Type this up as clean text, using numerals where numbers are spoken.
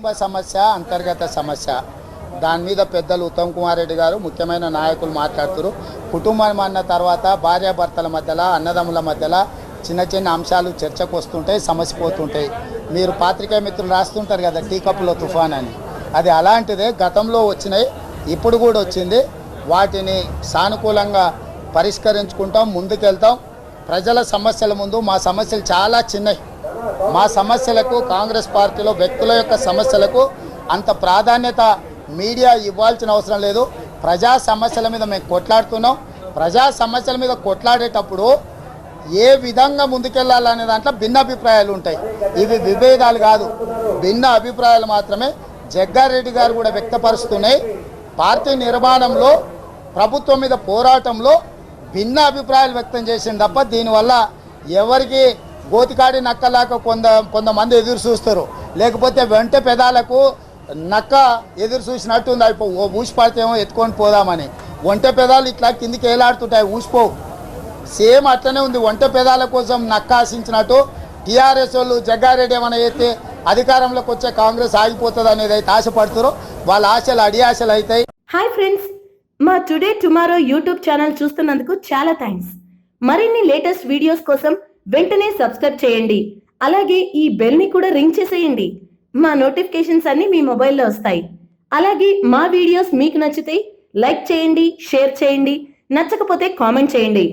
కుటుంబ సమస్య అంతర్గత సమస్య దాని మీద పెద్దలు ఉత్తమ్ కుమార్ రెడ్డి గారు ముఖ్యమైన నాయకులు మాట్లాడుతారు. కుటుంబం అన్న తర్వాత భార్యాభర్తల మధ్యలో అన్నదమ్ముల మధ్యలో చిన్న చిన్న అంశాలు చర్చకు వస్తుంటాయి, సమస్య పోతుంటాయి. మీరు పాత్రికేయ మిత్రులు రాస్తుంటారు కదా టీ కప్పులో తుఫాన్ అని, అది అలాంటిదే. గతంలో వచ్చినాయి, ఇప్పుడు కూడా వచ్చింది. వాటిని సానుకూలంగా పరిష్కరించుకుంటాం, ముందుకెళ్తాం. ప్రజల సమస్యల ముందు మా సమస్యలు చాలా చిన్నవి. మా సమస్యలకు కాంగ్రెస్ పార్టీలో వ్యక్తుల యొక్క సమస్యలకు అంత ప్రాధాన్యత మీడియా ఇవ్వాల్సిన అవసరం లేదు. ప్రజా సమస్యల మీద మేము కొట్లాడుతున్నాం. ప్రజా సమస్యల మీద కొట్లాడేటప్పుడు ఏ విధంగా ముందుకెళ్లాలనే దాంట్లో భిన్న అభిప్రాయాలు ఉంటాయి. ఇవి విభేదాలు కాదు, భిన్న అభిప్రాయాలు మాత్రమే. జగ్గారెడ్డి గారు కూడా వ్యక్తపరుస్తున్నాయి. పార్టీ నిర్మాణంలో, ప్రభుత్వం మీద పోరాటంలో భిన్న అభిప్రాయాలు వ్యక్తం చేసింది తప్ప దీనివల్ల ఎవరికి గోతికాడి నక్కలాగా కొంతమంది ఎదురు చూస్తారు. లేకపోతే వెంట పెదాలకు నక్క ఎదురు చూసినట్టుంది. అయిపో ఊసి పడితేమో ఎత్తుకొని పోదామని. ఒంటె పెదాలు ఇట్లా కిందికి ఏలాడుతుంటాయి, ఊసిపోవు. సేమ్ అట్లనే ఉంది. ఒంటె పెదాల కోసం నక్క ఆశించినట్టు టీఆర్ఎస్ వాళ్ళు జగ్గారెడ్డి ఏమైనా చేస్తే అధికారంలోకి వచ్చే కాంగ్రెస్ ఆగిపోతుంది అనేది అయితే ఆశపడుతారో వాళ్ళ ఆశలు అడియాశలు అవుతాయి. హాయ్ ఫ్రెండ్స్, మా టుడే టుమారో యూట్యూబ్ ఛానల్ చూస్తున్నందుకు చాలా థ్యాంక్స్. మరిన్ని లేటెస్ట్ వీడియోస్ కోసం వెంటనే సబ్స్క్రైబ్ చేయండి. అలాగే ఈ బెల్ ని కూడా రింగ్ చేసేయండి. మా నోటిఫికేషన్స్ అన్ని మీ మొబైల్లో వస్తాయి. అలాగే మా వీడియోస్ మీకు నచ్చితే లైక్ చేయండి, షేర్ చేయండి, నచ్చకపోతే కామెంట్ చేయండి.